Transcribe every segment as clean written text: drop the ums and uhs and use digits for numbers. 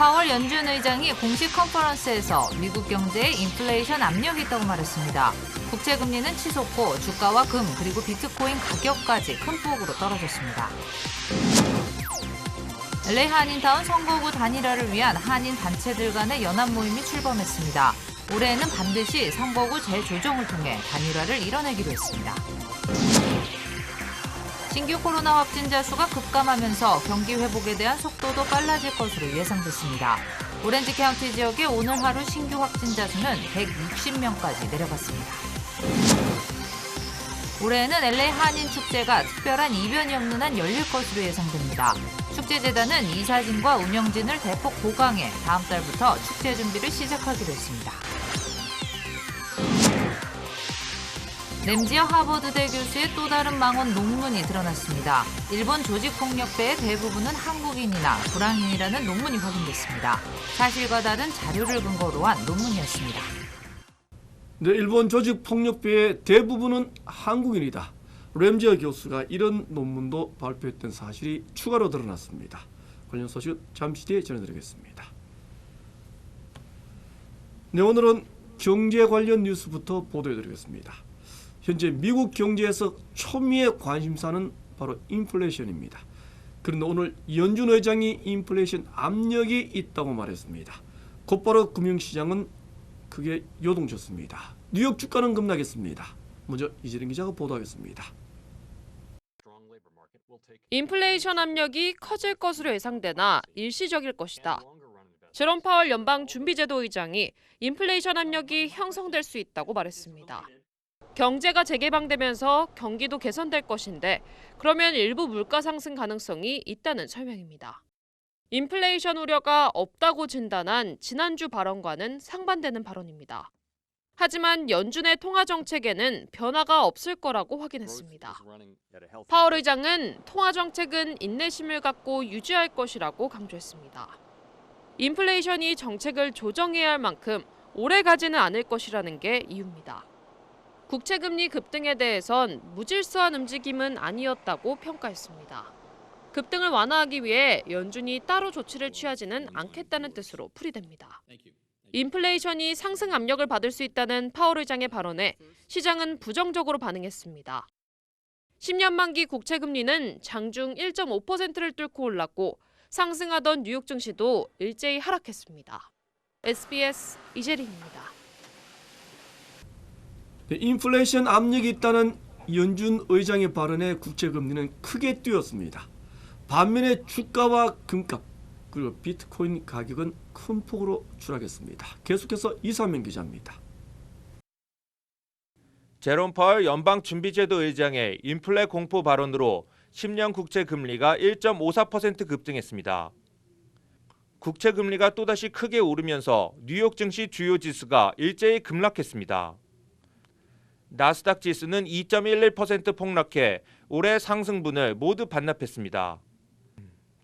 파월 연준 의장이 공식 컨퍼런스에서 미국 경제에 인플레이션 압력이 있다고 말했습니다. 국채 금리는 치솟고 주가와 금 그리고 비트코인 가격까지 큰 폭으로 떨어졌습니다. LA 한인타운 선거구 단일화를 위한 한인 단체들 간의 연합 모임이 출범했습니다. 올해에는 반드시 선거구 재조정을 통해 단일화를 이뤄내기로 했습니다. 신규 코로나 확진자 수가 급감하면서 경기 회복에 대한 속도도 빨라질 것으로 예상됐습니다. 오렌지 카운티 지역의 오늘 하루 신규 확진자 수는 160명까지 내려갔습니다. 올해에는 LA 한인 축제가 특별한 이변이 없는 한 열릴 것으로 예상됩니다. 축제재단은 이사진과 운영진을 대폭 보강해 다음 달부터 축제 준비를 시작하기로 했습니다. 램지어 하버드대 교수의 또 다른 망원 논문이 드러났습니다. 일본 조직폭력배의 대부분은 한국인이나 불황인이라는 논문이 확인됐습니다. 사실과 다른 자료를 근거로 한 논문이었습니다. 네, 일본 조직폭력배의 대부분은 한국인이다. 램지어 교수가 이런 논문도 발표했던 사실이 추가로 드러났습니다. 관련 소식 잠시 뒤에 전해드리겠습니다. 네, 오늘은 경제 관련 뉴스부터 보도해드리겠습니다. 현재 미국 경제에서 초미의 관심사는 바로 인플레이션입니다. 그런데 오늘 연준 의장이 인플레이션 압력이 있다고 말했습니다. 곧바로 금융시장은 크게 요동쳤습니다. 뉴욕 주가는 급락했습니다. 먼저 이재린 기자가 보도하겠습니다. 인플레이션 압력이 커질 것으로 예상되나 일시적일 것이다. 제롬 파월 연방준비제도 의장이 인플레이션 압력이 형성될 수 있다고 말했습니다. 경제가 재개방되면서 경기도 개선될 것인데 그러면 일부 물가 상승 가능성이 있다는 설명입니다. 인플레이션 우려가 없다고 진단한 지난주 발언과는 상반되는 발언입니다. 하지만 연준의 통화 정책에는 변화가 없을 거라고 확인했습니다. 파월 의장은 통화 정책은 인내심을 갖고 유지할 것이라고 강조했습니다. 인플레이션이 정책을 조정해야 할 만큼 오래 가지는 않을 것이라는 게 이유입니다. 국채금리 급등에 대해선 무질서한 움직임은 아니었다고 평가했습니다. 급등을 완화하기 위해 연준이 따로 조치를 취하지는 않겠다는 뜻으로 풀이됩니다. 인플레이션이 상승 압력을 받을 수 있다는 파월 의장의 발언에 시장은 부정적으로 반응했습니다. 10년 만기 국채금리는 장중 1.5%를 뚫고 올랐고 상승하던 뉴욕 증시도 일제히 하락했습니다. SBS 이재린입니다. 네, 인플레이션 압력이 있다는 연준 의장의 발언에 국채금리는 크게 뛰었습니다. 반면에 주가와 금값 그리고 비트코인 가격은 큰 폭으로 추락했습니다. 계속해서 이상민 기자입니다. 제롬 파월 연방준비제도 의장의 인플레 공포 발언으로 10년 국채 금리가 1.54% 급등했습니다. 국채 금리가 또다시 크게 오르면서 뉴욕 증시 주요 지수가 일제히 급락했습니다. 나스닥 지수는 2.11% 폭락해 올해 상승분을 모두 반납했습니다.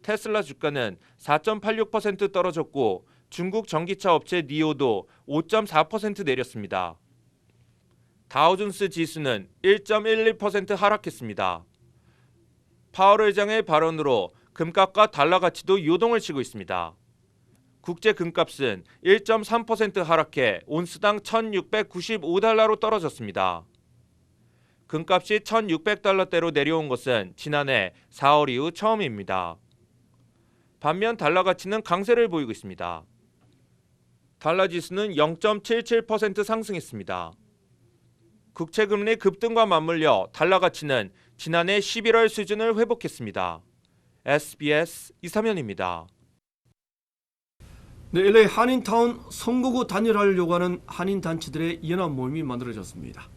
테슬라 주가는 4.86% 떨어졌고 중국 전기차 업체 니오도 5.4% 내렸습니다. 다우존스 지수는 1.11% 하락했습니다. 파월 의장의 발언으로 금값과 달러 가치도 요동을 치고 있습니다. 국제 금값은 1.3% 하락해 온스당 1,695달러로 떨어졌습니다. 금값이 1,600달러대로 내려온 것은 지난해 4월 이후 처음입니다. 반면 달러 가치는 강세를 보이고 있습니다. 달러 지수는 0.77% 상승했습니다. 국채 금리 급등과 맞물려 달러 가치는 지난해 11월 수준을 회복했습니다. SBS 이삼현입니다. 네, LA 한인타운 선거구 단일화를 요구하는 한인단체들의 연합 모임이 만들어졌습니다.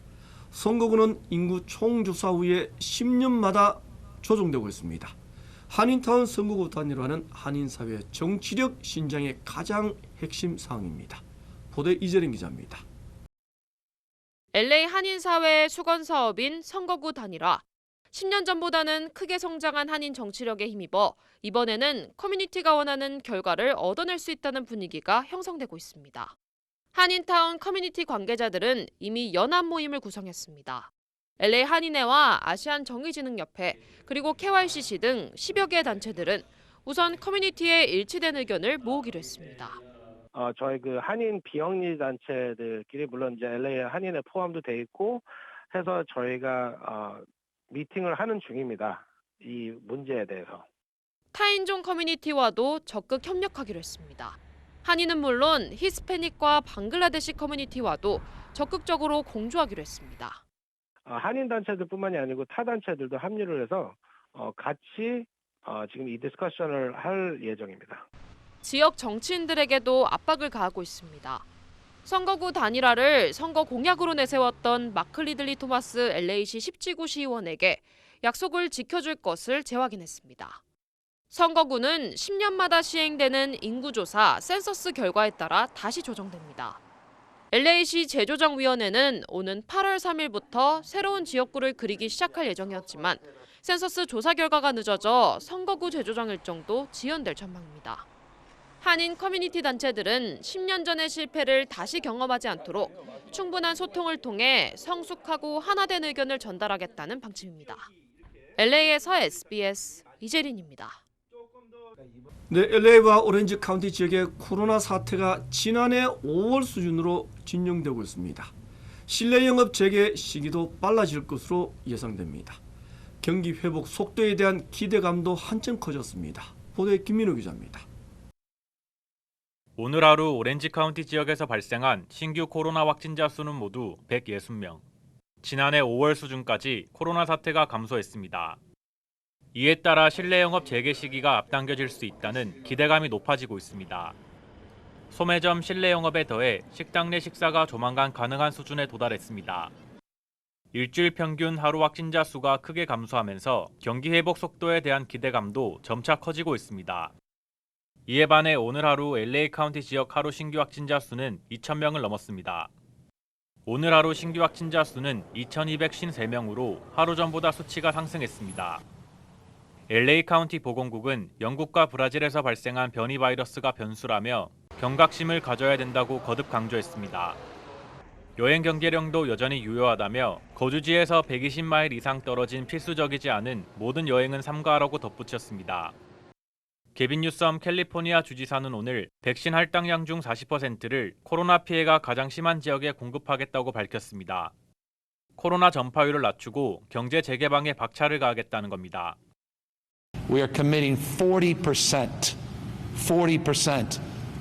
선거구는 인구 총조사 후에 10년마다 조정되고 있습니다. 한인타운 선거구 단일화는 한인사회 정치력 신장의 가장 핵심 사항입니다. 보도 이재린 기자입니다. LA 한인사회의 수건 사업인 선거구 단일화. 10년 전보다는 크게 성장한 한인 정치력에 힘입어 이번에는 커뮤니티가 원하는 결과를 얻어낼 수 있다는 분위기가 형성되고 있습니다. 한인타운 커뮤니티 관계자들은 이미 연합 모임을 구성했습니다. LA 한인회와 아시안 정의진흥협회 그리고 KYCC 등 10여 개 단체들은 우선 커뮤니티의 일치된 의견을 모으기로 했습니다. 저희 그 한인 비영리 단체들끼리 물론 이제 LA 한인에 포함도 돼 있고 해서 저희가 미팅을 하는 중입니다. 이 문제에 대해서. 타인종 커뮤니티와도 적극 협력하기로 했습니다. 한인은 물론 히스패닉과 방글라데시 커뮤니티와도 적극적으로 공조하기로 했습니다. 한인 단체들뿐만이 아니고 타 단체들도 합류를 해서 같이 지금 이 디스커션을 할 예정입니다. 지역 정치인들에게도 압박을 가하고 있습니다. 선거구 단일화를 선거 공약으로 내세웠던 마크 리들리 토마스 LA시 10지구 시의원에게 약속을 지켜줄 것을 재확인했습니다. 선거구는 10년마다 시행되는 인구조사 센서스 결과에 따라 다시 조정됩니다. LA시 재조정위원회는 오는 8월 3일부터 새로운 지역구를 그리기 시작할 예정이었지만 센서스 조사 결과가 늦어져 선거구 재조정 일정도 지연될 전망입니다. 한인 커뮤니티 단체들은 10년 전의 실패를 다시 경험하지 않도록 충분한 소통을 통해 성숙하고 하나된 의견을 전달하겠다는 방침입니다. LA에서 SBS 이재린입니다. 네, LA와 오렌지 카운티 지역의 코로나 사태가 지난해 5월 수준으로 진정되고 있습니다. 실내 영업 재개 시기도 빨라질 것으로 예상됩니다. 경기 회복 속도에 대한 기대감도 한층 커졌습니다. 보도에 김민우 기자입니다. 오늘 하루 오렌지 카운티 지역에서 발생한 신규 코로나 확진자 수는 모두 160명. 지난해 5월 수준까지 코로나 사태가 감소했습니다. 이에 따라 실내 영업 재개 시기가 앞당겨질 수 있다는 기대감이 높아지고 있습니다. 소매점 실내 영업에 더해 식당 내 식사가 조만간 가능한 수준에 도달했습니다. 일주일 평균 하루 확진자 수가 크게 감소하면서 경기 회복 속도에 대한 기대감도 점차 커지고 있습니다. 이에 반해 오늘 하루 LA 카운티 지역 하루 신규 확진자 수는 2,000명을 넘었습니다. 오늘 하루 신규 확진자 수는 2,253명으로 하루 전보다 수치가 상승했습니다. LA 카운티 보건국은 영국과 브라질에서 발생한 변이 바이러스가 변수라며 경각심을 가져야 된다고 거듭 강조했습니다. 여행 경계령도 여전히 유효하다며 거주지에서 120마일 이상 떨어진 필수적이지 않은 모든 여행은 삼가하라고 덧붙였습니다. 게빈 뉴섬 캘리포니아 주지사는 오늘 백신 할당량 중 40%를 코로나 피해가 가장 심한 지역에 공급하겠다고 밝혔습니다. 코로나 전파율을 낮추고 경제 재개방에 박차를 가하겠다는 겁니다. We are committing 40%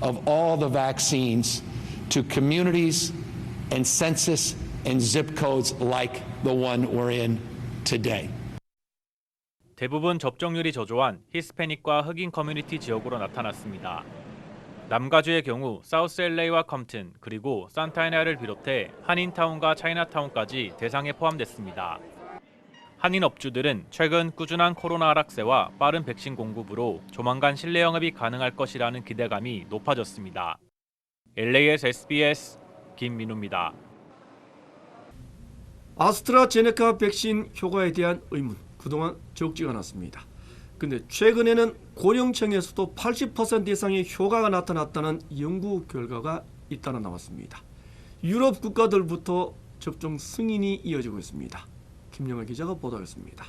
of all the vaccines to communities and census and zip codes like the one we're in today. 대부분 접종률이 저조한 히스패닉과 흑인 커뮤니티 지역으로 나타났습니다. 남가주의 경우 사우스 LA와 컴튼 그리고 산타이나를 비롯해 한인타운과 차이나타운까지 대상에 포함됐습니다. 한인 업주들은 최근 꾸준한 코로나 하락세와 빠른 백신 공급으로 조만간 실내 영업이 가능할 것이라는 기대감이 높아졌습니다. LA에서 SBS 김민우입니다. 아스트라제네카 백신 효과에 대한 의문 그동안 적지가 않았습니다. 근데 최근에는 고령층에서도 80% 이상의 효과가 나타났다는 연구 결과가 잇따라 나왔습니다. 유럽 국가들부터 접종 승인이 이어지고 있습니다. 김영하 기자가 보도하겠습니다.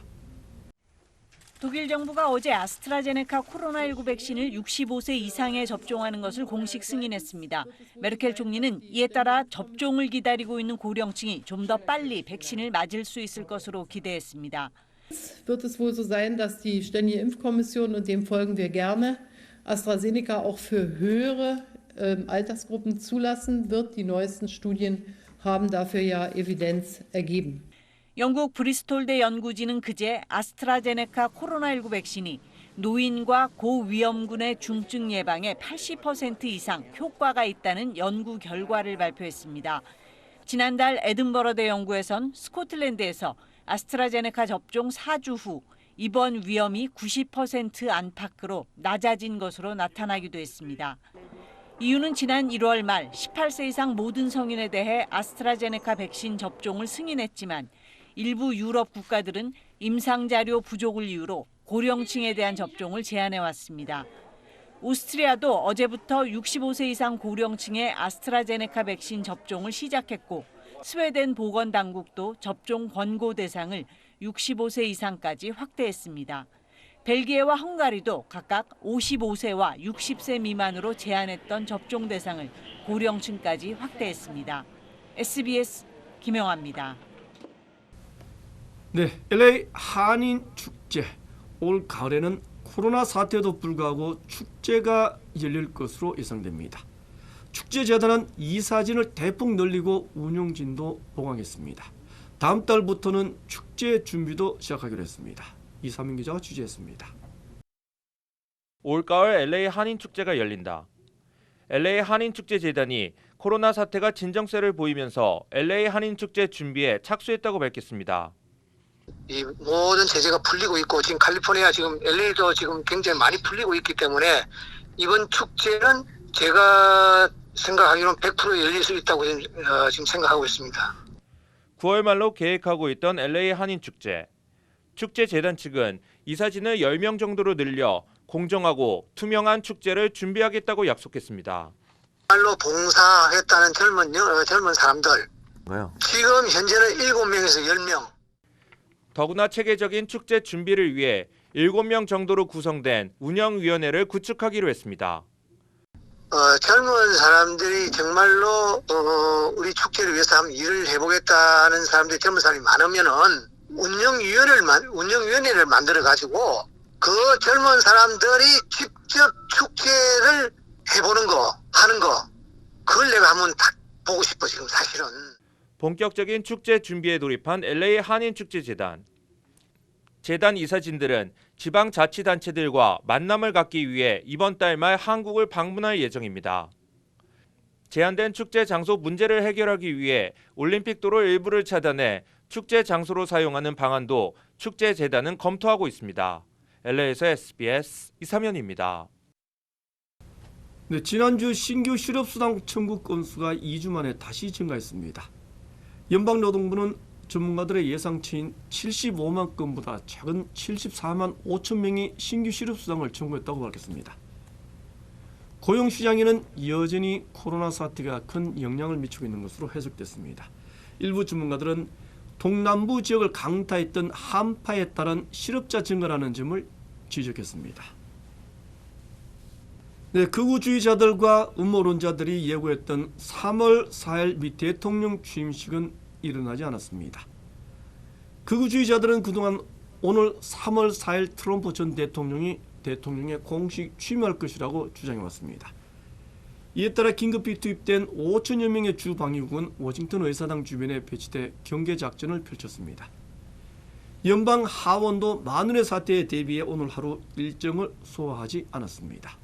독일 정부가 어제 아스트라제네카 코로나19 백신을 65세 이상에 접종하는 것을 공식 승인했습니다. 메르켈 총리는 이에 따라 접종을 기다리고 있는 고령층이 좀 더 빨리 백신을 맞을 수 있을 것으로 기대했습니다. Wird es wohl so sein, dass die Ständige Impfkommission, und dem folgen wir gerne, AstraZeneca auch für höhere Altersgruppen zulassen wird. Die neuesten Studien haben dafür ja Evidenz ergeben. 영국 브리스톨대 연구진은 그제 아스트라제네카 코로나19 백신이 노인과 고위험군의 중증 예방에 80% 이상 효과가 있다는 연구 결과를 발표했습니다. 지난달 에든버러대 연구에선 스코틀랜드에서 아스트라제네카 접종 4주 후 입원 위험이 90% 안팎으로 낮아진 것으로 나타나기도 했습니다. 이유는 지난 1월 말 18세 이상 모든 성인에 대해 아스트라제네카 백신 접종을 승인했지만 일부 유럽 국가들은 임상자료 부족을 이유로 고령층에 대한 접종을 제한해왔습니다. 오스트리아도 어제부터 65세 이상 고령층의 아스트라제네카 백신 접종을 시작했고 스웨덴 보건당국도 접종 권고 대상을 65세 이상까지 확대했습니다. 벨기에와 헝가리도 각각 55세와 60세 미만으로 제한했던 접종 대상을 고령층까지 확대했습니다. SBS 김영아입니다. 네, LA 한인 축제. 올 가을에는 코로나 사태에도 불구하고 축제가 열릴 것으로 예상됩니다. 축제재단은 이사진을 대폭 늘리고 운영진도 보강했습니다. 다음 달부터는 축제 준비도 시작하기로 했습니다. 이사민 기자가 취재했습니다. 올가을 LA 한인축제가 열린다. LA 한인축제재단이 코로나 사태가 진정세를 보이면서 LA 한인축제 준비에 착수했다고 밝혔습니다. 이 모든 제재가 풀리고 있고 지금 캘리포니아 지금 LA도 지금 굉장히 많이 풀리고 있기 때문에 이번 축제는 제가 생각하기로는 100% 열릴 수 있다고 지금 생각하고 있습니다. 9월 말로 계획하고 있던 LA 한인축제. 축제재단 측은 이사진을 10명 정도로 늘려 공정하고 투명한 축제를 준비하겠다고 약속했습니다. 정말로 봉사하겠다는 젊은 사람들. 지금 현재는 7명에서 10명. 더구나 체계적인 축제 준비를 위해 7명 정도로 구성된 운영위원회를 구축하기로 했습니다. 젊은 사람들이 정말로 우리 축제를 위해서 한번 일을 해보겠다는 사람들이 젊은 사람이 많으면은 운영위원회를 만들어 가지고 그 젊은 사람들이 직접 축제를 해보는 거, 하는 거, 그걸 내가 한번 딱 보고 싶어 지금 사실은. 본격적인 축제 준비에 돌입한 LA 한인축제재단. 재단 이사진들은 지방자치단체들과 만남을 갖기 위해 이번 달 말 한국을 방문할 예정입니다. 제한된 축제 장소 문제를 해결하기 위해 올림픽도로 일부를 차단해 축제 장소로 사용하는 방안도 축제재단은 검토하고 있습니다. LA에서 SBS 이삼현입니다. 네, 지난주 신규 실업수당 청구 건수가 2주 만에 다시 증가했습니다. 연방노동부는 전문가들의 예상치인 75만 건보다 작은 74만 5천 명이 신규 실업수당을 청구했다고 밝혔습니다. 고용시장에는 여전히 코로나 사태가 큰 영향을 미치고 있는 것으로 해석됐습니다. 일부 전문가들은 동남부 지역을 강타했던 한파에 따른 실업자 증가라는 점을 지적했습니다. 네, 극우주의자들과 음모론자들이 예고했던 3월 4일 미 대통령 취임식은 일어나지 않았습니다. 극우주의자들은 그동안 오늘 3월 4일 트럼프 전 대통령에 공식 취임할 것이라고 주장해왔습니다. 이에 따라 긴급히 투입된 5천여 명의 주방위국은 워싱턴 의사당 주변에 배치돼 경계작전을 펼쳤습니다. 연방 하원도 만원의 사태에 대비해 오늘 하루 일정을 소화하지 않았습니다.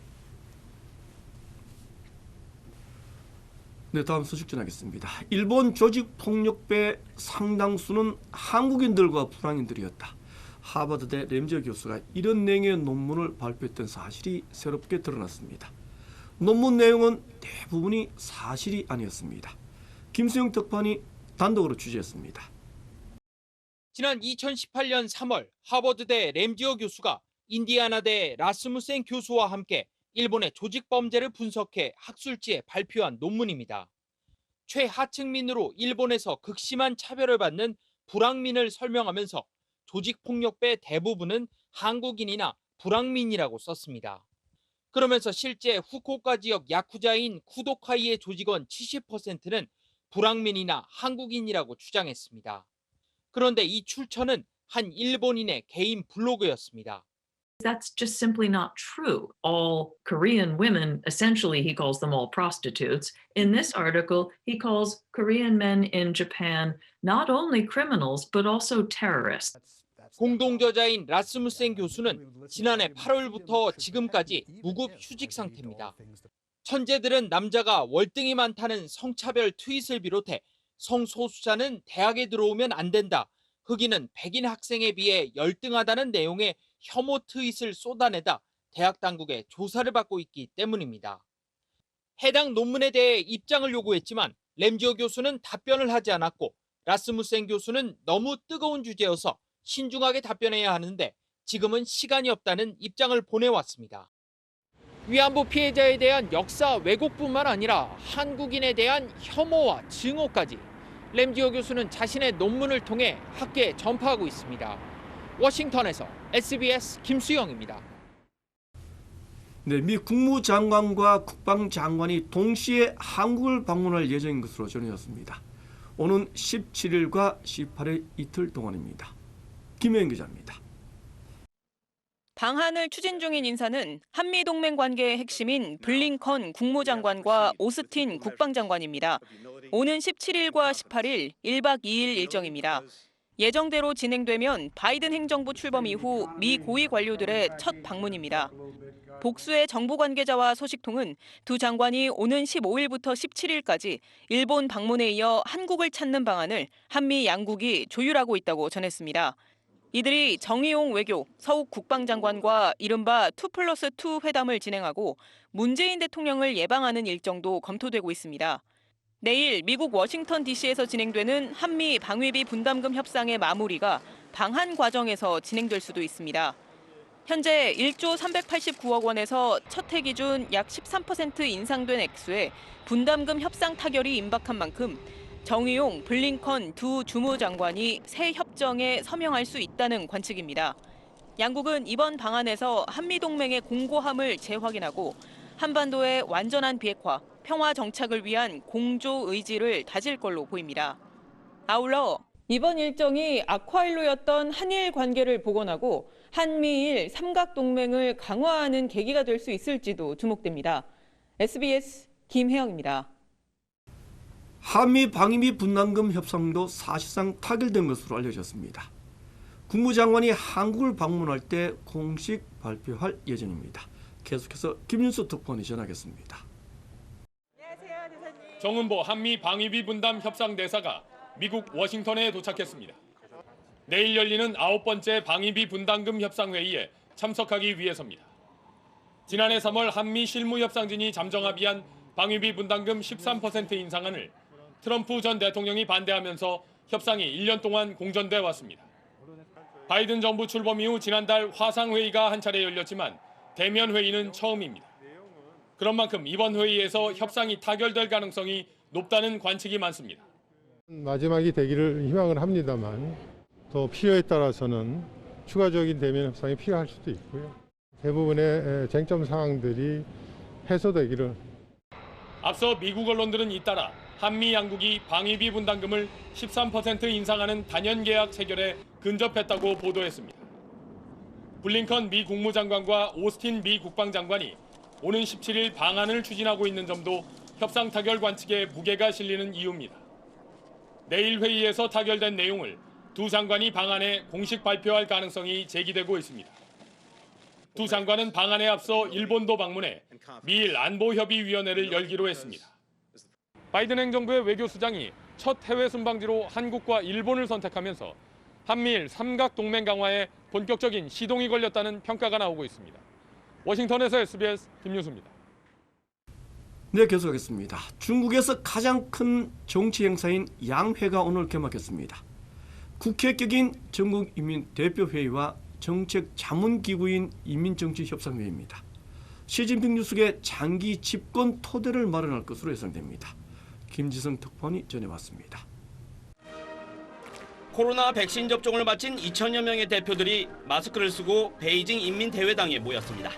네, 다음 소식 전하겠습니다. 일본 조직폭력배 상당수는 한국인들과 불황인들이었다. 하버드대 램저 교수가 이런 내용의 논문을 발표했던 사실이 새롭게 드러났습니다. 논문 내용은 대부분이 사실이 아니었습니다. 김수영 특파원이 단독으로 취재했습니다. 지난 2018년 3월 하버드대 램지어 교수가 인디아나대 라스무센 교수와 함께 일본의 조직범죄를 분석해 학술지에 발표한 논문입니다. 최하층민으로 일본에서 극심한 차별을 받는 불황민을 설명하면서 조직폭력배 대부분은 한국인이나 불황민이라고 썼습니다. 그러면서 실제 후쿠오카 지역 야쿠자인 쿠도카이의 조직원 70%는 불황민이나 한국인이라고 주장했습니다. 그런데 이 출처는 한 일본인의 개인 블로그였습니다. That's just simply not true. All Korean women, essentially he calls them all prostitutes. In this article, he calls Korean men in Japan not only criminals but also terrorists. 공동저자인 라스무센 교수는 지난해 8월부터 지금까지 무급 휴직 상태입니다. 천재들은 남자가 월등히 많다는 성차별 트윗을 비롯해 성소수자는 대학에 들어오면 안 된다. 흑인은 백인 학생에 비해 열등하다는 내용의 혐오 트윗을 쏟아내다 대학 당국의 조사를 받고 있기 때문입니다. 해당 논문에 대해 입장을 요구했지만 램지어 교수는 답변을 하지 않았고 라스무센 교수는 너무 뜨거운 주제여서 신중하게 답변해야 하는데 지금은 시간이 없다는 입장을 보내왔습니다. 위안부 피해자에 대한 역사 왜곡뿐만 아니라 한국인에 대한 혐오와 증오까지 램지어 교수는 자신의 논문을 통해 학계에 전파하고 있습니다. 워싱턴에서 SBS 김수영입니다. 네, 미 국무장관과 국방장관이 동시에 한국을 방문할 예정인 것으로 전해졌습니다. 오는 17일과 18일 이틀 동안입니다. 김혜영 기자입니다. 방한을 추진 중인 인사는 한미동맹 관계의 핵심인 블링컨 국무장관과 오스틴 국방장관입니다. 오는 17일과 18일 1박 2일 일정입니다. 예정대로 진행되면 바이든 행정부 출범 이후 미 고위 관료들의 첫 방문입니다. 복수의 정부 관계자와 소식통은 두 장관이 오는 15일부터 17일까지 일본 방문에 이어 한국을 찾는 방안을 한미 양국이 조율하고 있다고 전했습니다. 이들이 정의용 외교, 서욱 국방장관과 이른바 2+2 회담을 진행하고 문재인 대통령을 예방하는 일정도 검토되고 있습니다. 내일 미국 워싱턴 DC에서 진행되는 한미 방위비 분담금 협상의 마무리가 방한 과정에서 진행될 수도 있습니다. 현재 1조 389억 원에서 첫 해 기준 약 13% 인상된 액수의 분담금 협상 타결이 임박한 만큼 정의용, 블링컨 두 주무장관이 새 협정에 서명할 수 있다는 관측입니다. 양국은 이번 방안에서 한미동맹의 공고함을 재확인하고 한반도의 완전한 비핵화, 평화 정착을 위한 공조 의지를 다질 걸로 보입니다. 아울러 이번 일정이 악화일로였던 한일 관계를 복원하고 한미일 삼각동맹을 강화하는 계기가 될 수 있을지도 주목됩니다. SBS 김혜영입니다. 한미 방위비 분담금 협상도 사실상 타결된 것으로 알려졌습니다. 국무장관이 한국을 방문할 때 공식 발표할 예정입니다. 계속해서 김윤수 특파원이 전하겠습니다. 정은보 한미 방위비 분담 협상 대사가 미국 워싱턴에 도착했습니다. 내일 열리는 9번째 방위비 분담금 협상 회의에 참석하기 위해서입니다. 지난해 3월 한미 실무협상진이 잠정 합의한 방위비 분담금 13% 인상안을 트럼프 전 대통령이 반대하면서 협상이 1년 동안 공전돼 왔습니다. 바이든 정부 출범 이후 지난달 화상회의가 한 차례 열렸지만 대면 회의는 처음입니다. 그런 만큼 이번 회의에서 협상이 타결될 가능성이 높다는 관측이 많습니다. 마지막이 되기를 희망을 합니다만 더 필요에 따라서는 추가적인 대면 협상이 필요할 수도 있고요. 대부분의 쟁점 사항들이 해소되기를. 앞서 미국 언론들은 잇따라 한미 양국이 방위비 분담금을 13% 인상하는 단연 계약 체결에 근접했다고 보도했습니다. 블링컨 미 국무장관과 오스틴 미 국방장관이 오는 17일 방안을 추진하고 있는 점도 협상 타결 관측에 무게가 실리는 이유입니다. 내일 회의에서 타결된 내용을 두 장관이 방안에 공식 발표할 가능성이 제기되고 있습니다. 두 장관은 방안에 앞서 일본도 방문해 미일 안보협의위원회를 열기로 했습니다. 바이든 행정부의 외교수장이 첫 해외 순방지로 한국과 일본을 선택하면서 한미일 삼각동맹 강화에 본격적인 시동이 걸렸다는 평가가 나오고 있습니다. 워싱턴에서 SBS 김유수입니다. 네, 계속하겠습니다. 중국에서 가장 큰 정치 행사인 양회가 오늘 개막했습니다. 국회격인 전국인민대표회의와 정책자문기구인 인민정치협상회의입니다. 시진핑 주석의 장기 집권 토대를 마련할 것으로 예상됩니다. 김지성 특파원이 전해왔습니다. 코로나 백신 접종을 마친 2천여 명의 대표들이 마스크를 쓰고 베이징 인민대회당에 모였습니다.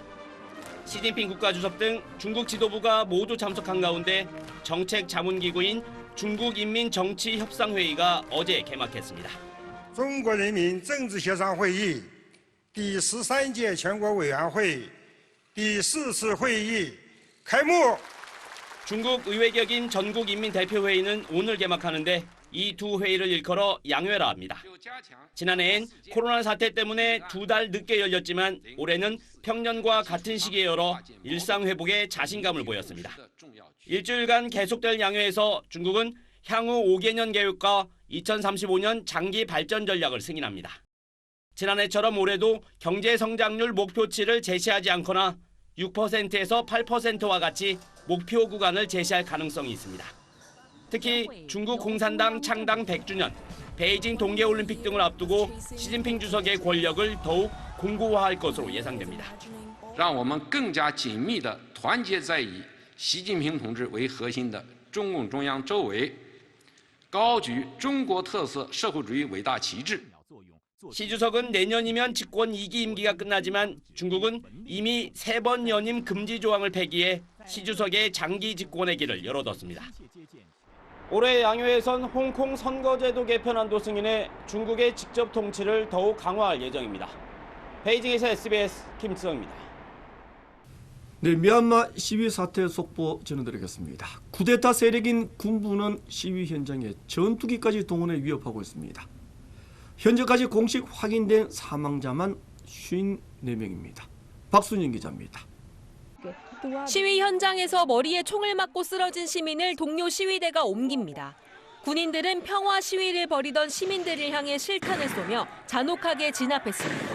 시진핑 국가주석 등 중국 지도부가 모두 참석한 가운데 정책자문기구인 중국인민정치협상회의가 어제 개막했습니다. 中国人民政治协商会议第13届全国委员会第4次会议开幕。 중국 의회격인 전국인민대표회의는 오늘 개막하는데 이 두 회의를 일컬어 양회라 합니다. 지난해엔 코로나 사태 때문에 2달 늦게 열렸지만 올해는 평년과 같은 시기에 열어 일상 회복에 자신감을 보였습니다. 일주일간 계속될 양회에서 중국은 향후 5개년 계획과 2035년 장기 발전 전략을 승인합니다. 지난해처럼 올해도 경제 성장률 목표치를 제시하지 않거나 6%에서 8%와 같이 목표 구간을 제시할 가능성이 있습니다. 특히 중국 공산당 창당 100주년, 베이징 동계올림픽 등을 앞두고 시진핑 주석의 권력을 더욱 공고화할 것으로 예상됩니다. 让我们更加紧密地团结在以习近平同志为核心的中共中央周围，高举中国特色社会主义伟大旗帜。시 주석은 내년이면 집권 2기 임기가 끝나지만 중국은 이미 3번 연임 금지 조항을 폐기해 시 주석의 장기 집권의 길을 열어뒀습니다. 올해 양회에선 홍콩 선거제도 개편안도 승인해 중국의 직접 통치를 더욱 강화할 예정입니다. 베이징에서 SBS 김수영입니다. 네, 미얀마 시위 사태 속보 전해드리겠습니다. 쿠데타 세력인 군부는 시위 현장에 전투기까지 동원해 위협하고 있습니다. 현재까지 공식 확인된 사망자만 54명입니다. 박순영 기자입니다. 시위 현장에서 머리에 총을 맞고 쓰러진 시민을 동료 시위대가 옮깁니다. 군인들은 평화 시위를 벌이던 시민들을 향해 실탄을 쏘며 잔혹하게 진압했습니다.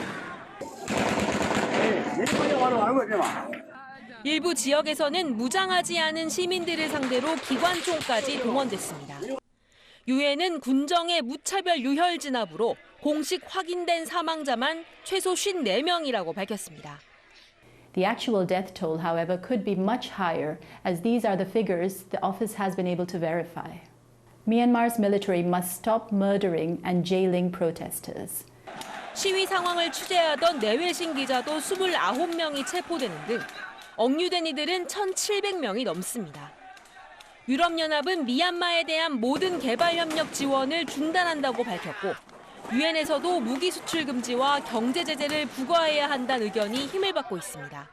일부 지역에서는 무장하지 않은 시민들을 상대로 기관총까지 동원됐습니다. 유엔은 군정의 무차별 유혈 진압으로 공식 확인된 사망자만 최소 54명이라고 밝혔습니다. The actual death toll, however, could be much higher, as these are the figures the office has been able to verify. Myanmar's military must stop murdering and jailing protesters. 시위 상황을 취재하던 내외신 기자도 29명이 체포되는 등 억류된 이들은 1,700명이 넘습니다. 유럽연합은 미얀마에 대한 모든 개발 협력 지원을 중단한다고 밝혔고 유엔에서도 무기 수출 금지와 경제 제재를 부과해야 한다는 의견이 힘을 받고 있습니다.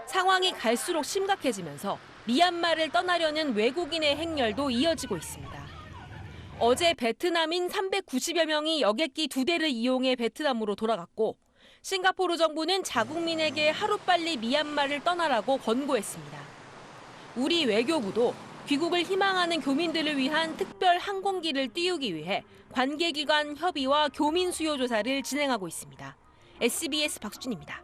상황이 갈수록 심각해지면서 미얀마를 떠나려는 외국인의 행렬도 이어지고 있습니다. 어제 베트남인 390여 명이 여객기 2대를 이용해 베트남으로 돌아갔고 싱가포르 정부는 자국민에게 하루빨리 미얀마를 떠나라고 권고했습니다. 우리 외교부도 귀국을 희망하는 교민들을 위한 특별 항공기를 띄우기 위해 관계기관 협의와 교민 수요 조사를 진행하고 있습니다. SBS 박수진입니다.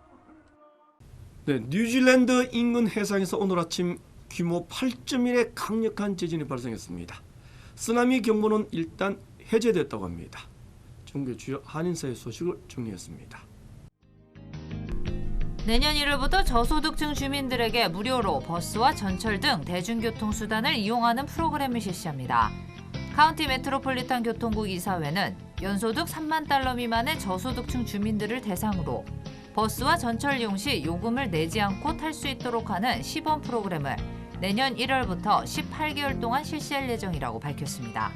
네, 뉴질랜드 인근 해상에서 오늘 아침 규모 8.1의 강력한 지진이 발생했습니다. 쓰나미 경보는 일단 해제됐다고 합니다. 중계 주요 한인사회 소식을 정리했습니다. 내년 1월부터 저소득층 주민들에게 무료로 버스와 전철 등 대중교통수단을 이용하는 프로그램을 실시합니다. 카운티 메트로폴리탄 교통국 이사회는 연소득 3만 달러 미만의 저소득층 주민들을 대상으로 버스와 전철 이용 시 요금을 내지 않고 탈 수 있도록 하는 시범 프로그램을 내년 1월부터 18개월 동안 실시할 예정이라고 밝혔습니다.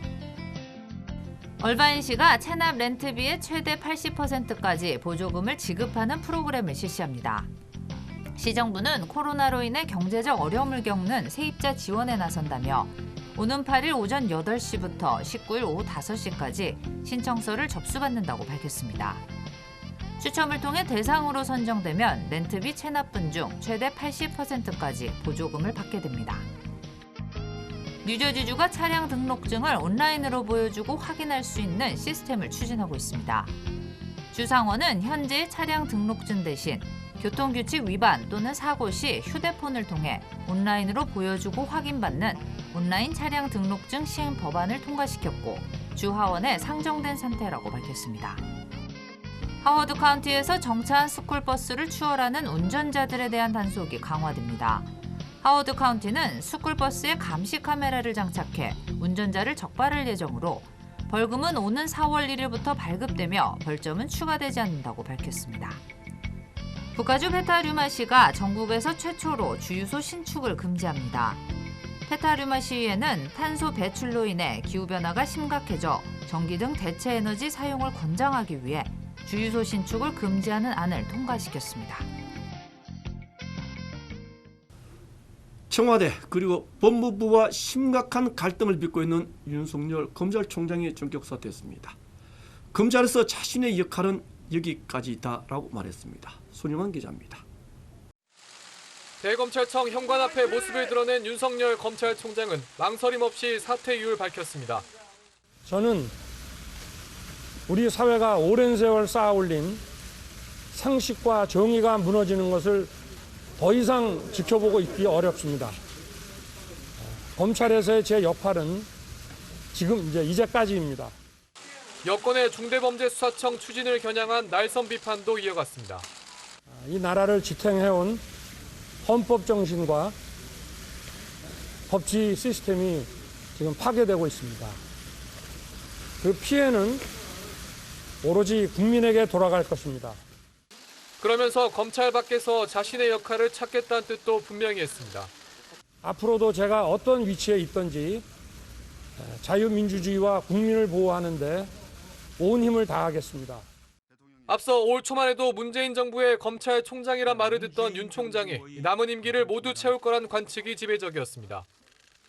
얼바인시가 체납 렌트비의 최대 80%까지 보조금을 지급하는 프로그램을 실시합니다. 시정부는 코로나로 인해 경제적 어려움을 겪는 세입자 지원에 나선다며 오는 8일 오전 8시부터 19일 오후 5시까지 신청서를 접수받는다고 밝혔습니다. 추첨을 통해 대상으로 선정되면 렌트비 체납분 중 최대 80%까지 보조금을 받게 됩니다. 뉴저지주가 차량 등록증을 온라인으로 보여주고 확인할 수 있는 시스템을 추진하고 있습니다. 주 상원은 현재 차량 등록증 대신 교통규칙 위반 또는 사고 시 휴대폰을 통해 온라인으로 보여주고 확인받는 온라인 차량 등록증 시행 법안을 통과시켰고 주 하원에 상정된 상태라고 밝혔습니다. 하워드 카운티에서 정차한 스쿨버스를 추월하는 운전자들에 대한 단속이 강화됩니다. 하워드 카운티는 스쿨버스에 감시 카메라를 장착해 운전자를 적발할 예정으로 벌금은 오는 4월 1일부터 발급되며 벌점은 추가되지 않는다고 밝혔습니다. 북가주 페타류마시가 전국에서 최초로 주유소 신축을 금지합니다. 페타류마 시위에는 탄소 배출로 인해 기후변화가 심각해져 전기 등 대체 에너지 사용을 권장하기 위해 주유소 신축을 금지하는 안을 통과시켰습니다. 청와대 그리고 법무부와 심각한 갈등을 빚고 있는 윤석열 검찰총장이 전격 사퇴했습니다. 검찰에서 자신의 역할은 여기까지다라고 말했습니다. 손영환 기자입니다. 대검찰청 현관 앞에 모습을 드러낸 윤석열 검찰총장은 망설임 없이 사퇴 이유를 밝혔습니다. 저는 우리 사회가 오랜 세월 쌓아올린 상식과 정의가 무너지는 것을 더 이상 지켜보고 있기 어렵습니다. 검찰에서의 제 역할은 지금 이제까지입니다. 여권의 중대범죄수사청 추진을 겨냥한 날선 비판도 이어갔습니다. 이 나라를 지탱해온 헌법 정신과 법치 시스템이 지금 파괴되고 있습니다. 그 피해는 오로지 국민에게 돌아갈 것입니다. 그러면서 검찰 밖에서 자신의 역할을 찾겠다는 뜻도 분명히 했습니다. 앞으로도 제가 어떤 위치에 있든지 자유민주주의와 국민을 보호하는 데 온 힘을 다하겠습니다. 앞서 올 초만 해도 문재인 정부의 검찰총장이란 말을 듣던 윤 총장이 남은 임기를 모두 채울 거란 관측이 지배적이었습니다.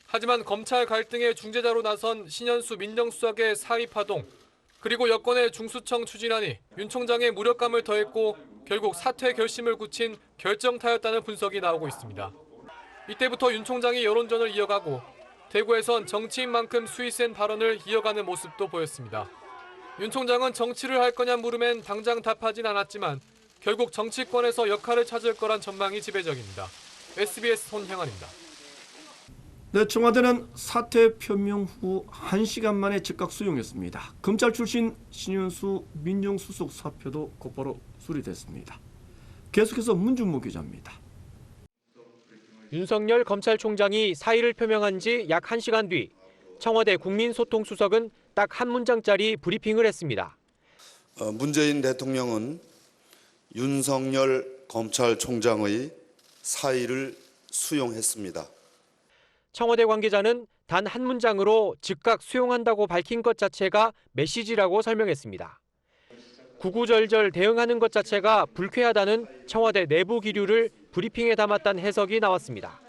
하지만 검찰 갈등의 중재자로 나선 신현수 민정수석의 사의 파동, 그리고 여권의 중수청 추진안이 윤 총장의 무력감을 더했고 결국 사퇴 결심을 굳힌 결정타였다는 분석이 나오고 있습니다. 이때부터 윤 총장이 여론전을 이어가고 대구에선 정치인만큼 수위 센 발언을 이어가는 모습도 보였습니다. 윤 총장은 정치를 할 거냐 물음엔 당장 답하진 않았지만 결국 정치권에서 역할을 찾을 거란 전망이 지배적입니다. SBS 손형환입니다. 네, 청와대는 사퇴 표명 후 1시간 만에 즉각 수용했습니다. 검찰 출신 신현수 민정수석 사표도 곧바로 수리됐습니다. 계속해서 문준모 기자입니다. 윤석열 검찰총장이 사의를 표명한 지 약 1시간 뒤 청와대 국민소통수석은 딱 한 문장짜리 브리핑을 했습니다. 문재인 대통령은 윤석열 검찰총장의 사의를 수용했습니다. 청와대 관계자는 단 한 문장으로 즉각 수용한다고 밝힌 것 자체가 메시지라고 설명했습니다. 구구절절 대응하는 것 자체가 불쾌하다는 청와대 내부 기류를 브리핑에 담았다는 해석이 나왔습니다.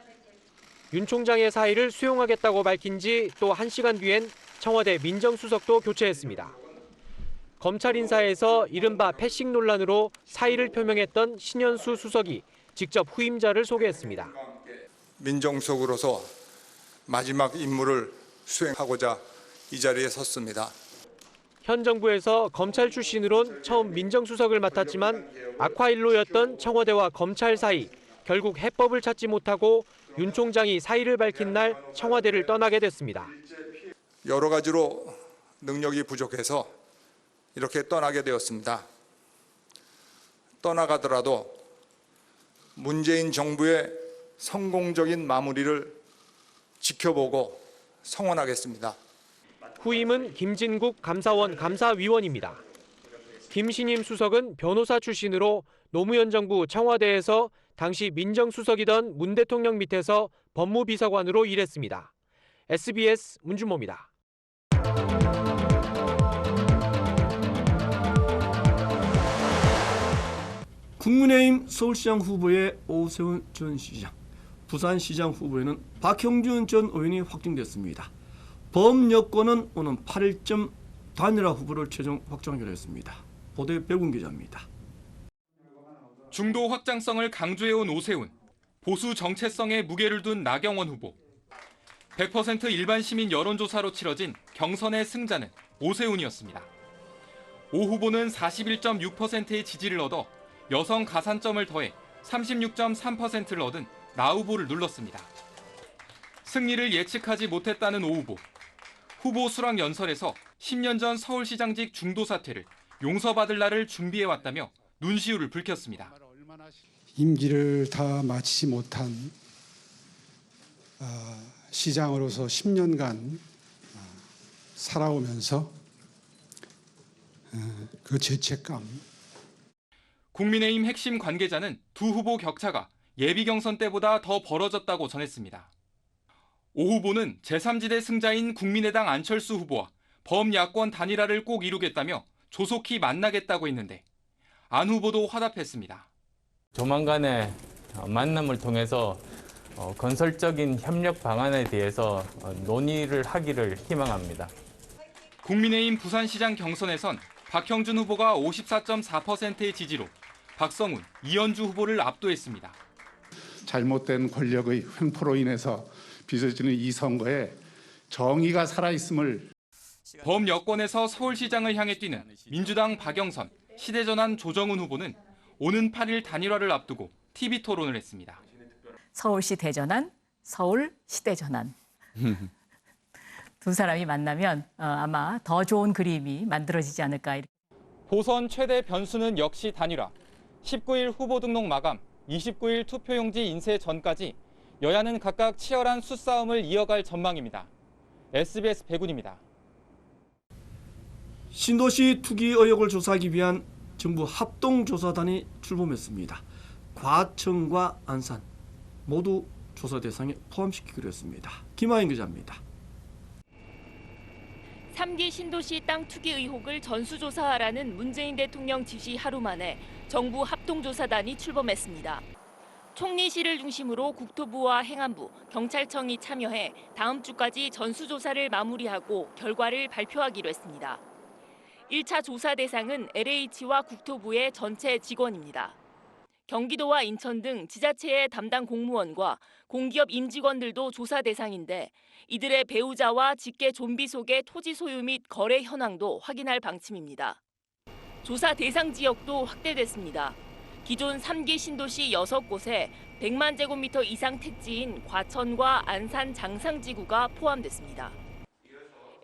윤 총장의 사의를 수용하겠다고 밝힌 지 또 1시간 뒤엔 청와대 민정수석도 교체했습니다. 검찰 인사에서 이른바 패싱 논란으로 사의를 표명했던 신현수 수석이 직접 후임자를 소개했습니다. 민정수석으로서 마지막 임무를 수행하고자 이 자리에 섰습니다. 현 정부에서 검찰 출신으론 처음 민정수석을 맡았지만 악화일로였던 청와대와 검찰 사이, 결국 해법을 찾지 못하고 윤 총장이 사의를 밝힌 날 청와대를 떠나게 됐습니다. 여러 가지로 능력이 부족해서 이렇게 떠나게 되었습니다. 떠나가더라도 문재인 정부의 성공적인 마무리를 지켜보고 성원하겠습니다. 후임은 김진국 감사원 감사위원입니다. 김신임 수석은 변호사 출신으로 노무현 정부 청와대에서 당시 민정수석이던 문 대통령 밑에서 법무비서관으로 일했습니다. SBS 문준모입니다. 국민의힘 서울시장 후보의 오세훈 전 시장, 부산시장 후보에는 박형준 전 의원이 확정됐습니다. 범여권은 오는 8일쯤 단일화 후보를 최종 확정하기로 했습니다. 보도에 백운 기자입니다. 중도 확장성을 강조해온 오세훈, 보수 정체성에 무게를 둔 나경원 후보. 100% 일반 시민 여론조사로 치러진 경선의 승자는 오세훈이었습니다. 오 후보는 41.6%의 지지를 얻어 여성 가산점을 더해 36.3%를 얻은 나 후보를 눌렀습니다. 승리를 예측하지 못했다는 오 후보. 후보 수락 연설에서 10년 전 서울시장직 중도 사퇴를 용서받을 날을 준비해왔다며 눈시울을 붉혔습니다. 임기를 다 마치지 못한 시장으로서 10년간 살아오면서 그 죄책감. 국민의힘 핵심 관계자는 두 후보 격차가 예비 경선 때보다 더 벌어졌다고 전했습니다. 오 후보는 제3지대 승자인 국민의당 안철수 후보와 범야권 단일화를 꼭 이루겠다며 조속히 만나겠다고 했는데 안 후보도 화답했습니다. 조만간에 만남을 통해서 건설적인 협력 방안에 대해서 논의를 하기를 희망합니다. 국민의힘 부산시장 경선에선 박형준 후보가 54.4%의 지지로 박성훈, 이현주 후보를 압도했습니다. 잘못된 권력의 횡포로 인해서 빚어지는 이 선거에 정의가 살아있음을. 범여권에서 서울시장을 향해 뛰는 민주당 박영선, 시대전환 조정훈 후보는 오는 8일 단일화를 앞두고 TV토론을 했습니다. 서울시 대전환, 서울시 대전환. 두 사람이 만나면 아마 더 좋은 그림이 만들어지지 않을까. 보선 최대 변수는 역시 단일화. 19일 후보 등록 마감, 29일 투표용지 인쇄 전까지 여야는 각각 치열한 수싸움을 이어갈 전망입니다. SBS 백운입니다. 신도시 투기 의혹을 조사하기 위한 정부 합동조사단이 출범했습니다. 과천과 안산 모두 조사 대상에 포함시키기로 했습니다. 김하인 기자입니다. 3기 신도시 땅 투기 의혹을 전수조사하라는 문재인 대통령 지시 하루 만에 정부 합동조사단이 출범했습니다. 총리실을 중심으로 국토부와 행안부, 경찰청이 참여해 다음 주까지 전수조사를 마무리하고 결과를 발표하기로 했습니다. 1차 조사 대상은 LH와 국토부의 전체 직원입니다. 경기도와 인천 등 지자체의 담당 공무원과 공기업 임직원들도 조사 대상인데 이들의 배우자와 직계 좀비 속의 토지 소유 및 거래 현황도 확인할 방침입니다. 조사 대상 지역도 확대됐습니다. 기존 3기 신도시 6곳에 100만 제곱미터 이상 택지인 과천과 안산 장상지구가 포함됐습니다.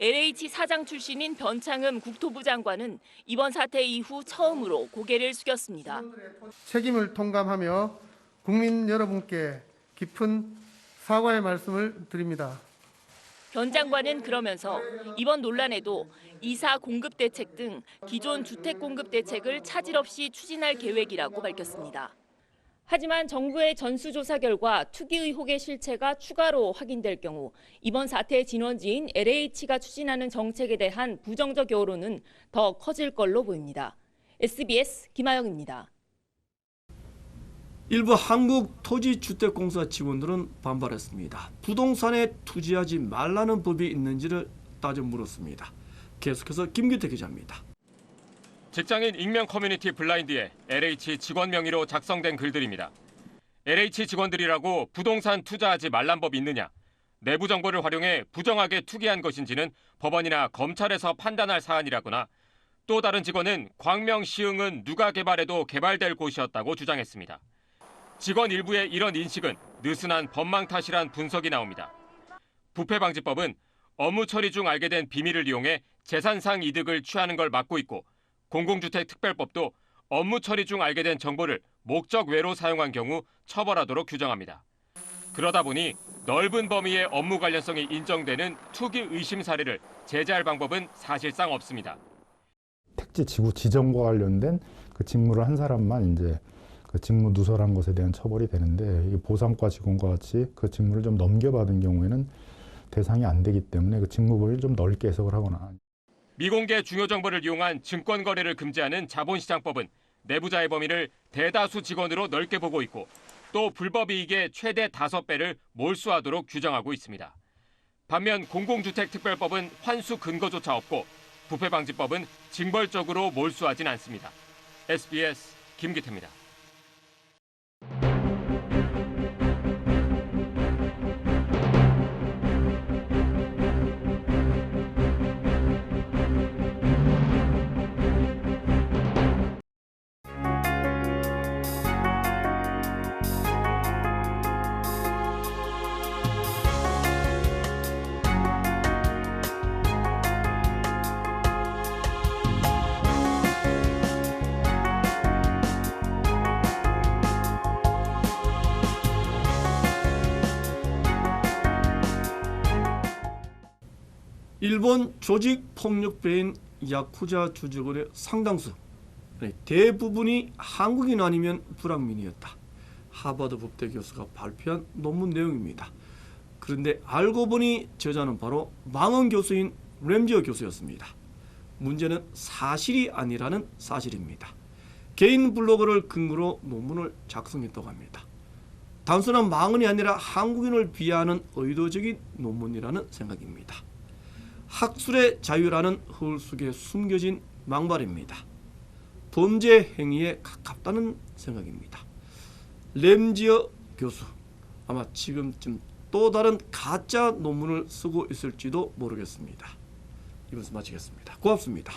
LH 사장 출신인 변창흠 국토부 장관은 이번 사태 이후 처음으로 고개를 숙였습니다. 책임을 통감하며 국민 여러분께 깊은 사과의 말씀을 드립니다. 변 장관은 그러면서 이번 논란에도 이사 공급 대책 등 기존 주택 공급 대책을 차질 없이 추진할 계획이라고 밝혔습니다. 하지만 정부의 전수조사 결과 투기 의혹의 실체가 추가로 확인될 경우 이번 사태의 진원지인 LH가 추진하는 정책에 대한 부정적 여론은 더 커질 걸로 보입니다. SBS 김하영입니다. 일부 한국토지주택공사 직원들은 반발했습니다. 부동산에 투자하지 말라는 법이 있는지를 따져 물었습니다. 계속해서 김기태 기자입니다. 직장인 익명 커뮤니티 블라인드에 LH 직원 명의로 작성된 글들입니다. LH 직원들이라고 부동산 투자하지 말란 법이 있느냐, 내부 정보를 활용해 부정하게 투기한 것인지는 법원이나 검찰에서 판단할 사안이라거나 또 다른 직원은 광명 시흥은 누가 개발해도 개발될 곳이었다고 주장했습니다. 직원 일부의 이런 인식은 느슨한 법망 탓이란 분석이 나옵니다. 부패방지법은 업무 처리 중 알게 된 비밀을 이용해 재산상 이득을 취하는 걸 막고 있고 공공주택특별법도 업무 처리 중 알게 된 정보를 목적 외로 사용한 경우 처벌하도록 규정합니다. 그러다 보니 넓은 범위의 업무 관련성이 인정되는 투기 의심 사례를 제재할 방법은 사실상 없습니다. 택지 지구 지정과 관련된 그 직무를 한 사람만 이제 그 직무 누설한 것에 대한 처벌이 되는데 이 보상과 직원과 같이 그 직무를 좀 넘겨받은 경우에는 대상이 안 되기 때문에 그 직무범위를 좀 넓게 해석을 하거나. 미공개 중요 정보를 이용한 증권 거래를 금지하는 자본시장법은 내부자의 범위를 대다수 직원으로 넓게 보고 있고 또 불법 이익의 최대 5배를 몰수하도록 규정하고 있습니다. 반면 공공주택특별법은 환수 근거조차 없고 부패방지법은 징벌적으로 몰수하진 않습니다. SBS 김기태입니다. 일본 조직폭력배인 야쿠자 주주들의 상당수, 대부분이 한국인 아니면 불황민이었다. 하버드 법대 교수가 발표한 논문 내용입니다. 그런데 알고 보니 저자는 바로 망언 교수인 램지어 교수였습니다. 문제는 사실이 아니라는 사실입니다. 개인 블로그를 근거로 논문을 작성했다고 합니다. 단순한 망언이 아니라 한국인을 비하하는 의도적인 논문이라는 생각입니다. 학술의 자유라는 허울 속에 숨겨진 망발입니다. 범죄 행위에 가깝다는 생각입니다. 램지어 교수, 아마 지금쯤 또 다른 가짜 논문을 쓰고 있을지도 모르겠습니다. 이것을 마치겠습니다. 고맙습니다.